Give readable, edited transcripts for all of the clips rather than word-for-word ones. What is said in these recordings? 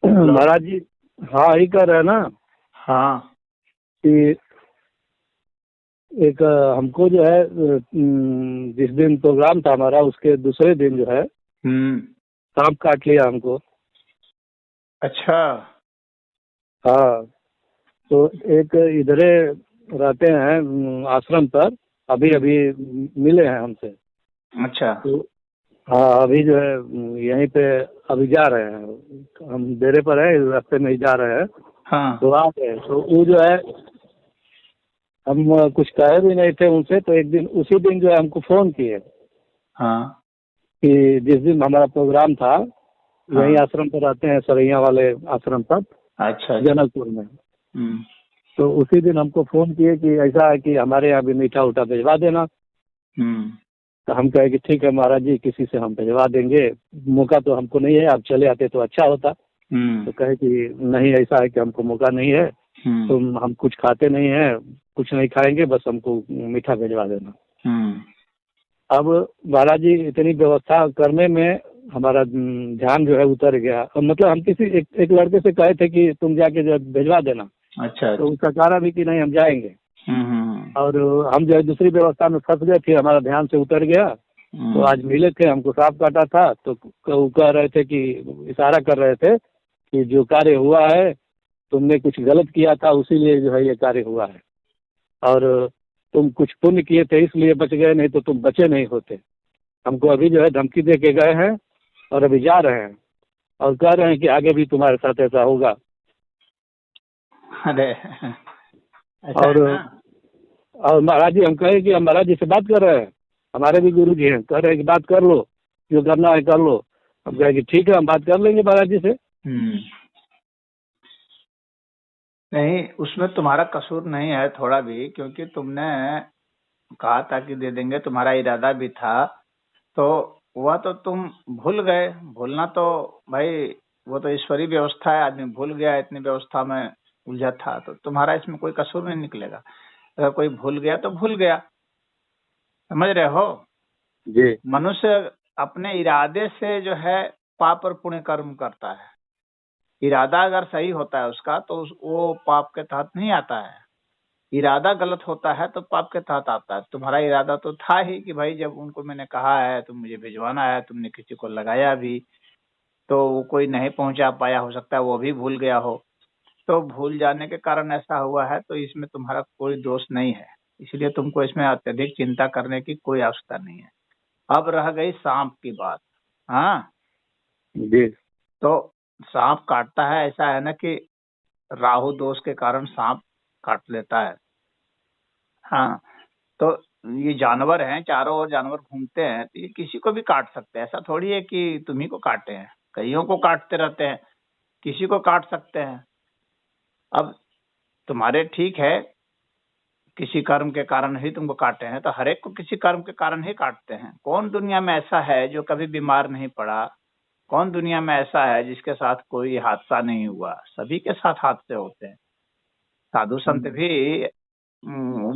Hello. महाराज जी। हाँ, ही कर रहे हैं ना हाँ। कि एक हमको जो है जिस दिन प्रोग्राम था हमारा उसके दूसरे दिन जो है हम्म। सांप काट लिया हमको। अच्छा। हाँ, तो एक इधरे रहते हैं आश्रम पर। अभी हम्म। अभी मिले हैं हमसे। अच्छा। तो हाँ, अभी जो है यहीं पे अभी जा रहे हैं। हम डेरे पर है, रास्ते में ही जा रहे हैं। हाँ। तो आ गए तो वो जो है हम कुछ कहे भी नहीं थे उनसे। तो एक दिन उसी दिन जो है हमको फोन किए हाँ। कि जिस दिन हमारा प्रोग्राम था यही हाँ। आश्रम पर रहते हैं, सरैया वाले आश्रम पर, अच्छा अच्छा। जनकपुर में। हम्म। तो उसी दिन हमको फोन किए कि ऐसा है कि हमारे यहाँ भी मीठा उठा भिजवा देना। हम्म। तो हम कहे कि ठीक है महाराज जी, किसी से हम भिजवा देंगे। मौका तो हमको नहीं है, आप चले आते तो अच्छा होता। हम्म। तो कहे कि नहीं, ऐसा है कि हमको मौका नहीं है, हम्म। तो हम कुछ खाते नहीं हैं, कुछ नहीं खाएंगे, बस हमको मीठा भिजवा देना। हम्म। अब महाराज जी इतनी व्यवस्था करने में हमारा ध्यान जो है उतर गया। अब मतलब हम किसी एक लड़के से कहे थे कि तुम जाके जो है भिजवा देना। अच्छा तो अच्छा। उसका कहा भी कि नहीं, हम जाएंगे। हम्म। और हम जो है दूसरी व्यवस्था में फंस गए, फिर हमारा ध्यान से उतर गया। तो हम्म। आज मिले थे, हमको सांप काटा था। तो वो कह रहे थे कि इशारा कर रहे थे कि जो कार्य हुआ है तुमने कुछ गलत किया था, उसीलिए जो है ये कार्य हुआ है। और तुम कुछ पुण्य किए थे इसलिए बच गए, नहीं तो तुम बचे नहीं होते। हमको अभी जो है धमकी दे के गए हैं और अभी जा रहे हैं और कह रहे हैं कि आगे भी तुम्हारे साथ ऐसा होगा। अरे ऐसा है और ना। महाराज जी हम कहे कि हम महाराज जी से बात कर रहे हैं, हमारे भी गुरु जी हैं, कह रहे हैं कि बात कर लो, जो करना है कर लो। हम कहे कि ठीक है, हम बात कर लेंगे महाराज जी से। हम्म। नहीं, उसमें तुम्हारा कसूर नहीं है थोड़ा भी, क्योंकि तुमने कहा था कि दे देंगे, तुम्हारा इरादा भी था। तो वह तो तुम भूल गए। भूलना तो भाई, वो तो ईश्वरीय व्यवस्था है, आदमी भूल गया, इतनी व्यवस्था में उलझा था, तो तुम्हारा इसमें कोई कसूर नहीं निकलेगा। अगर कोई भूल गया तो भूल गया, समझ रहे हो। जी। मनुष्य अपने इरादे से जो है पाप और पुण्य कर्म करता है। इरादा अगर सही होता है उसका तो वो पाप के तहत नहीं आता है। इरादा गलत होता है तो पाप के तहत आता है। तुम्हारा इरादा तो था ही कि भाई जब उनको मैंने कहा है तुम मुझे भिजवाना है, तुमने किसी को लगाया भी, तो वो कोई नहीं पहुंचा पाया, हो सकता है वो भी भूल गया हो। तो भूल जाने के कारण ऐसा हुआ है, तो इसमें तुम्हारा कोई दोष नहीं है। इसलिए तुमको इसमें अत्यधिक चिंता करने की कोई आवश्यकता नहीं है। अब रह गई सांप की बात। हाँ। जी। तो सांप काटता है, ऐसा है ना कि राहु दोष के कारण सांप काट लेता है। हाँ। तो ये जानवर हैं, चारों ओर जानवर घूमते हैं, तो ये किसी को भी काट सकते हैं। ऐसा थोड़ी है कि तुम्ही को काटे हैं, कईयों को काटते रहते हैं, किसी को काट सकते हैं। अब तुम्हारे ठीक है, किसी कर्म के कारण ही तुमको काटे हैं, तो हर एक को किसी कर्म के कारण ही काटते हैं। कौन दुनिया में ऐसा है जो कभी बीमार नहीं पड़ा? कौन दुनिया में ऐसा है जिसके साथ कोई हादसा नहीं हुआ? सभी के साथ हादसे होते हैं। साधु संत भी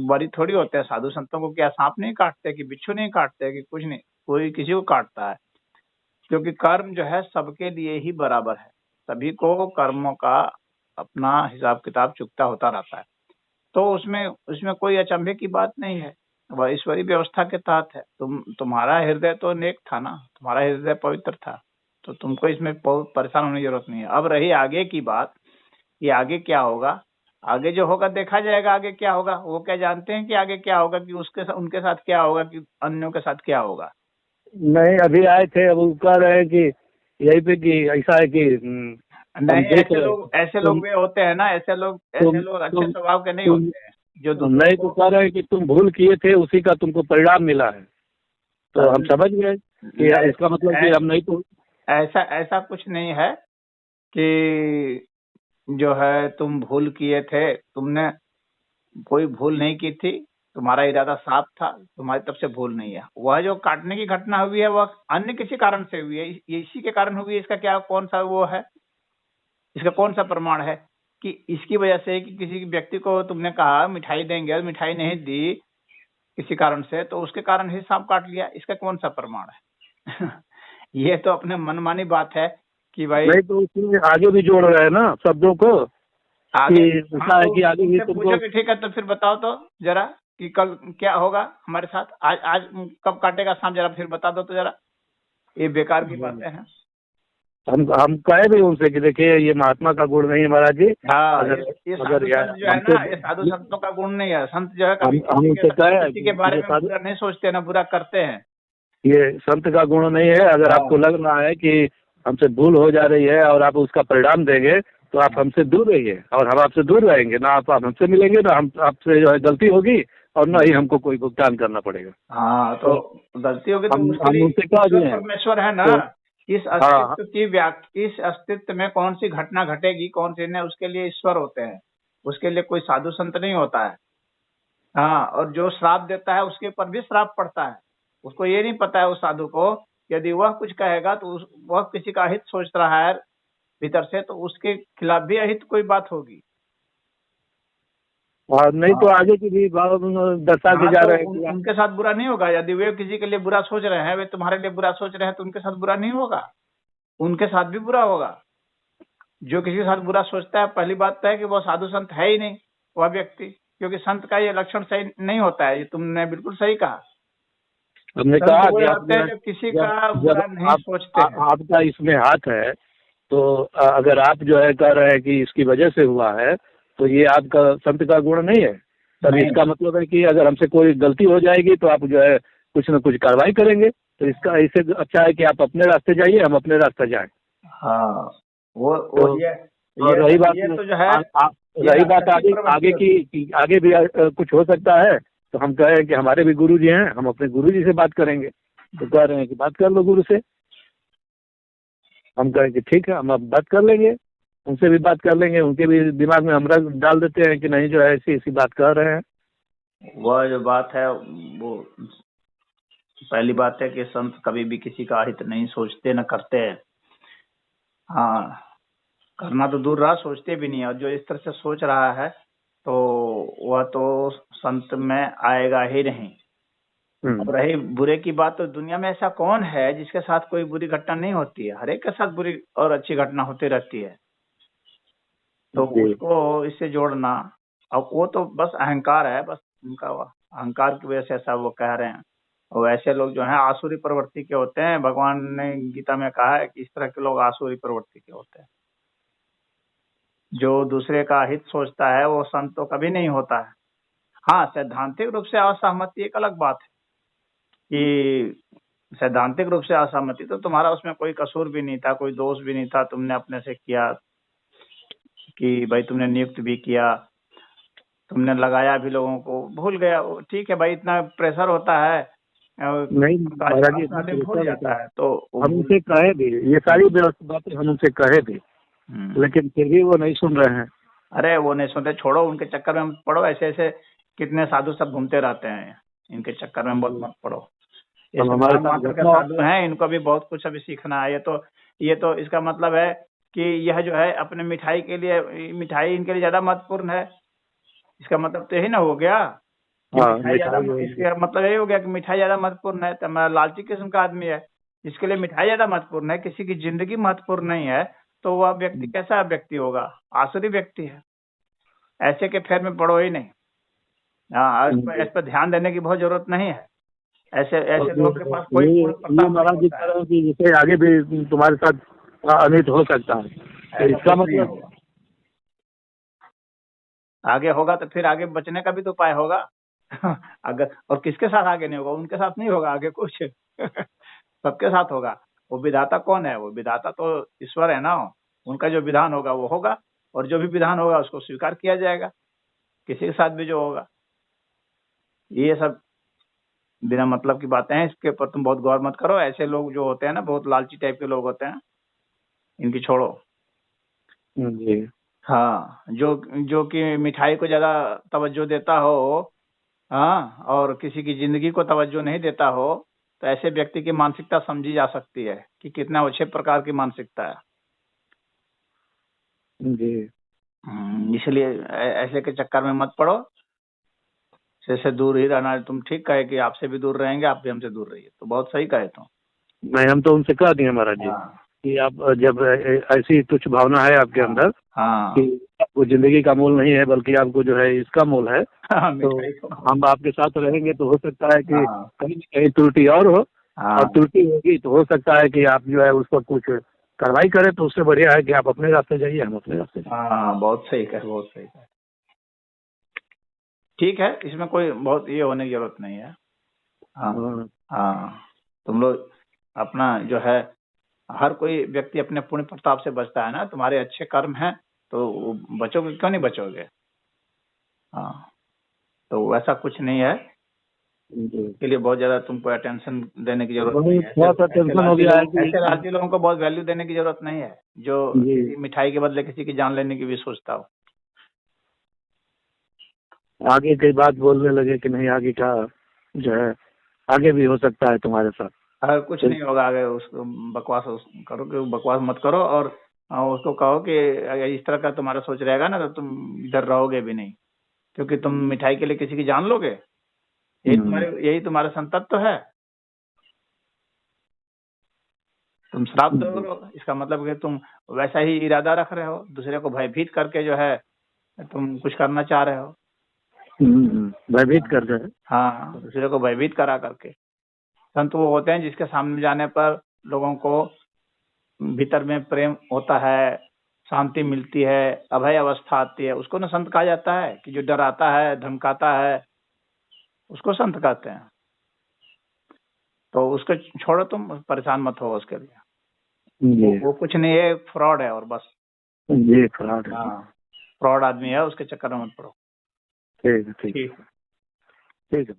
बड़ी थोड़ी होते हैं। साधु संतों को क्या सांप नहीं काटते, कि बिच्छू नहीं काटते, कि कुछ नहीं, कोई किसी को काटता है। क्योंकि कर्म जो है सबके लिए ही बराबर है। सभी को कर्मों का अपना हिसाब किताब चुकता होता रहता है। तो उसमें उसमें कोई अचंभे की बात नहीं है। वह ईश्वरीय व्यवस्था के तहत है। तुम्हारा हृदय तो नेक था ना, तुम्हारा हृदय पवित्र था, तो तुमको इसमें परेशान होने की जरूरत नहीं है। अब रही आगे की बात, कि आगे क्या होगा। आगे जो होगा देखा जाएगा। आगे क्या होगा वो क्या जानते हैं कि आगे क्या होगा, कि उनके साथ क्या होगा, कि अन्यों के साथ क्या होगा। नहीं, अभी आए थे, अब वो कह रहे हैं कि यही पे कि ऐसा है कि हम नहीं, देख रहे हैं। ऐसे तुम लोग भी होते हैं ना, ऐसे तुम लोग अच्छे तुम स्वभाव के नहीं तुम होते हैं, जो दूसरों नहीं, तो को कह रहे हैं कि तुम भूल किए थे, उसी का तुमको परिणाम मिला है। तो हम समझ गए कि इसका मतलब कि हम नहीं तो। ऐसा ऐसा कुछ नहीं है कि जो है तुम भूल किए थे। तुमने कोई भूल नहीं की थी, तुम्हारा इरादा साफ था, तुम्हारी तरफ से भूल नहीं है। वह जो काटने की घटना हुई है वह अन्य किसी कारण से हुई है, ये इसी के कारण हुई है। इसका क्या कौन सा वो है, इसका कौन सा प्रमाण है कि इसकी वजह से, कि किसी व्यक्ति को तुमने कहा मिठाई देंगे और मिठाई नहीं दी किसी कारण से, तो उसके कारण ही सांप काट लिया? इसका कौन सा प्रमाण है? ये तो अपने मनमानी बात है कि भाई नहीं तो उसमें आगे भी जोड़ रहे हैं ना शब्दों को, आगे। कि हाँ ऐसा है तो कि आगे भी उनसे तुमको। पूछो कि ठीक है तो फिर बताओ तो जरा कि कल क्या होगा हमारे साथ, आज आज कब काटेगा सांप, जरा फिर बता दो तो जरा। ये बेकार की बातें हैं। हम कहे भी उनसे कि देखिए ये महात्मा का गुण नहीं है महाराज जी। हाँ, अगर ये अगर साधु संत जो है हमसे, ना, ये साधु संतों का गुण नहीं है। संत जो है कभी हम उनसे कहे किसी के कि बारे ये में साधु, बुरा नहीं सोचते ना बुरा करते हैं। ये संत का गुण नहीं है। अगर आपको हाँ लग रहा है कि हमसे भूल हो जा रही है और आप उसका परिणाम देंगे, तो आप हमसे दूर रहिए और हम आपसे दूर रहेंगे। ना आप हमसे मिलेंगे, ना हम आपसे जो है गलती होगी, और ना ही हमको कोई भुगतान करना पड़ेगा। हाँ, तो तो गलती होगी तो उसके हम लिए उनसे कह ईश्वर दिए हैं। परमेश्वर है ना। तो इस हाँ, अस्तित्व की इस अस्तित्व में कौन सी घटना घटेगी, कौन सी नहीं, उसके लिए ईश्वर होते हैं। उसके लिए कोई साधु संत नहीं होता है। हाँ, और जो श्राप देता है उसके ऊपर भी श्राप पड़ता है। उसको ये नहीं पता है उस साधु को, यदि वह कुछ कहेगा तो वह किसी का हित सोच रहा है भीतर से, तो उसके खिलाफ भी अहित कोई बात होगी। और नहीं तो हाँ आगे की भी बात दर्शा के हाँ, जा तो रहे हैं कि उनके साथ बुरा नहीं होगा। यदि वे किसी के लिए बुरा सोच रहे हैं, वे तुम्हारे लिए बुरा सोच रहे हैं, तो उनके साथ बुरा नहीं होगा, उनके साथ भी बुरा होगा। जो किसी के साथ बुरा सोचता है, पहली बात तो है कि वो साधु संत है ही नहीं वह व्यक्ति, क्योंकि संत का ये लक्षण सही नहीं होता है। ये तुमने बिल्कुल सही कहा। हमने संत कहा वो कि आप होते जो हैं है, जो किसी जब का जब बुरा नहीं सोचते हैं। आपका इसमें हाथ है, तो अगर आप जो है कह रहे हैं कि इसकी वजह से हुआ है, तो ये आपका संत का गुण नहीं है। तब नहीं, इसका मतलब है कि अगर हमसे कोई गलती हो जाएगी तो आप जो है कुछ न कुछ कार्रवाई करेंगे। तो इसका, इससे अच्छा है कि आप अपने रास्ते जाइए, हम अपने रास्ते जाएं। हाँ, वो तो और रही बात ये तो जो है, ये रही बात राक्षसी आगे प्रवृत्ति आगे होती की कि आगे भी कुछ हो सकता है, तो हम कहें कि हमारे भी गुरु जी हैं, हम अपने गुरु जी से बात करेंगे। तो कह रहे हैं कि बात कर लो गुरु से। हम कहें कि ठीक है, हम अब बात कर लेंगे, उनसे भी बात कर लेंगे। उनके भी दिमाग में हम रख डाल देते हैं कि नहीं जो है ऐसी ऐसी बात कर रहे हैं। है। वह जो बात है वो पहली बात है कि संत कभी भी किसी का हित नहीं सोचते न करते हैं। हाँ, करना तो दूर रहा, सोचते भी नहीं है। और जो इस तरह से सोच रहा है तो वह तो संत में आएगा ही नहीं। अब रही बुरे की बात, तो दुनिया में ऐसा कौन है जिसके साथ कोई बुरी घटना नहीं होती है? हर एक के साथ बुरी और अच्छी घटना होती रहती है। तो जी। उसको इससे जोड़ना, अब वो तो बस अहंकार है, बस उनका अहंकार की वजह से ऐसा वो कह रहे हैं। और ऐसे लोग जो हैं आसुरी प्रवृत्ति के होते हैं। भगवान ने गीता में कहा है कि इस तरह के लोग आसुरी प्रवृत्ति के होते हैं। जो दूसरे का हित सोचता है वो संत तो कभी नहीं होता है। हाँ, सैद्धांतिक रूप से असहमति एक अलग बात है कि सैद्धांतिक रूप से असहमति तो तुम्हारा उसमें कोई कसूर भी नहीं था, कोई दोष भी नहीं था, तुमने अपने से किया कि भाई तुमने नियुक्त भी किया, तुमने लगाया भी, लोगों को भूल गया। वो ठीक है भाई, इतना प्रेशर होता है, नहीं महाराज जी, इतना आदमी भूल प्रेशर होता जाता है। है तो वो हम भूल। उनसे कहे भी, ये सारी बातें हम उनसे कहे भी, लेकिन फिर भी वो नहीं सुन रहे हैं। अरे वो नहीं सुनते, छोड़ो, उनके चक्कर में मत पड़ो। ऐसे ऐसे कितने साधु सब घूमते रहते हैं, इनके चक्कर में बहुत मत पड़ो। ये अब सब हमारे नाम साथ मात्र के घटना, साधु हैं, इनको भी बहुत कुछ अभी सीखना है। ये तो इसका मतलब है कि यह जो है अपने मिठाई के लिए, मिठाई इनके लिए ज्यादा महत्वपूर्ण है। इसका मतलब तो यही ना हो गया कि हाँ मिठाई ज्यादा, मिठाई होगी। इसका मतलब यही हो गया कि मिठाई ज्यादा महत्वपूर्ण है। तो मैं लालची किस्म का आदमी है, जिसके लिए मिठाई ज्यादा महत्वपूर्ण है, किसी की जिंदगी महत्वपूर्ण नहीं है, तो वह व्यक्ति कैसा व्यक्ति होगा? आसुरी व्यक्ति है। ऐसे के फेर में पड़ो ही नहीं। हाँ, इस पर ध्यान देने की बहुत जरूरत नहीं है। ऐसे और ऐसे लोगों के पास कोई ये पूर्ण प्रताप नहीं महाराज जी होता कह है। रहे हैं कि जैसे आगे भी तुम्हारे साथ अनित हो सकता है, तो ऐसा इसका कुछ नहीं मतलब। होगा। आगे होगा तो फिर आगे बचने का भी तो उपाय होगा। अगर, और किसके साथ आगे नहीं होगा? उनके साथ नहीं होगा आगे कुछ। सबके साथ होगा। वो विधाता कौन है? वो विधाता तो ईश्वर है ना। उनका जो विधान होगा वो होगा, और जो भी विधान होगा उसको स्वीकार किया जाएगा, किसी के साथ भी जो होगा। ये सब बिना मतलब की बातें हैं, इसके ऊपर तुम बहुत गौर मत करो। ऐसे लोग जो होते हैं ना, बहुत लालची टाइप के लोग होते हैं, इनकी छोड़ो। जी। हाँ, जो जो कि मिठाई को ज्यादा तवज्जो देता हो, हाँ, और किसी की जिंदगी को तवज्जो नहीं देता हो, तो ऐसे व्यक्ति की मानसिकता समझी जा सकती है कि कितना अच्छे प्रकार की मानसिकता है। जी। इसलिए ऐसे के चक्कर में मत पड़ो। से दूर ही रहना। तुम ठीक कहे कि आपसे भी दूर रहेंगे, आप भी हमसे दूर रहिए, तो बहुत सही कहे तुम। नहीं, हम तो उनसे कह दिए महाराज जी। हाँ, कि आप जब ऐसी तुच्छ भावना है आपके अंदर हाँ कि आपको जिंदगी का मोल नहीं है बल्कि आपको जो है इसका मोल है, हाँ, तो मिठाई को। हम आपके साथ रहेंगे तो हो सकता है कि हाँ कहीं न कहीं त्रुटि और हो, हाँ और त्रुटि होगी तो हो सकता है कि आप जो है उस पर कुछ कार्रवाई करें, तो उससे बढ़िया है कि आप अपने रास्ते जाइए, हम अपने रास्ते जाइए। हाँ, बहुत सही कहे, बहुत सही कहे। ठीक है, इसमें कोई बहुत ये होने की जरूरत नहीं है। हाँ हाँ, हाँ, तुम लोग अपना जो है, हर कोई व्यक्ति अपने पुण्य प्रताप से बचता है ना। तुम्हारे अच्छे कर्म हैं तो बचोगे, क्यों नहीं बचोगे। हाँ, तो वैसा कुछ नहीं है, जी। के लिए बहुत ज्यादा तुमको अटेंशन देने की जरूरत वही नहीं है। थोड़ा सा टेंशन हो गया है ऐसे कि लालची लोगों को बहुत वैल्यू देने की जरूरत नहीं है, जो जी, किसी मिठाई के बदले किसी की जान लेने की भी सोचता हो। आगे की बात बोलने लगे कि नहीं आगे का जो है आगे भी हो सकता है तुम्हारे साथ। अगर कुछ नहीं होगा आगे, उसको बकवास करो कि बकवास मत करो, और उसको कहो कि अगर इस तरह का तुम्हारा सोच रहेगा ना तो तुम इधर रहोगे भी नहीं, क्योंकि तुम मिठाई के लिए किसी की जान लोगे। यही तुम्हारा संतत्व है। तुम श्राप दे रहे हो, इसका मतलब कि तुम वैसा ही इरादा रख रहे हो, दूसरे को भयभीत करके जो है तुम कुछ करना चाह रहे हो। भयभीत कर रहे हैं। हाँ, दूसरे को भयभीत करा करके। संत वो होते हैं जिसके सामने जाने पर लोगों को भीतर में प्रेम होता है, शांति मिलती है, अभय अवस्था आती है, उसको ना संत कहा जाता है। कि जो डराता है, धमकाता है, उसको संत कहते हैं। तो उसको छोड़ो, तुम परेशान मत हो उसके लिए। जी वो कुछ नहीं है, फ्रॉड है और बस। जी, फ्रॉड है। हाँ, फ्रॉड आदमी है, उसके चक्कर में मत पड़ो। ठीक है, ठीक है, ठीक है। ठीक है।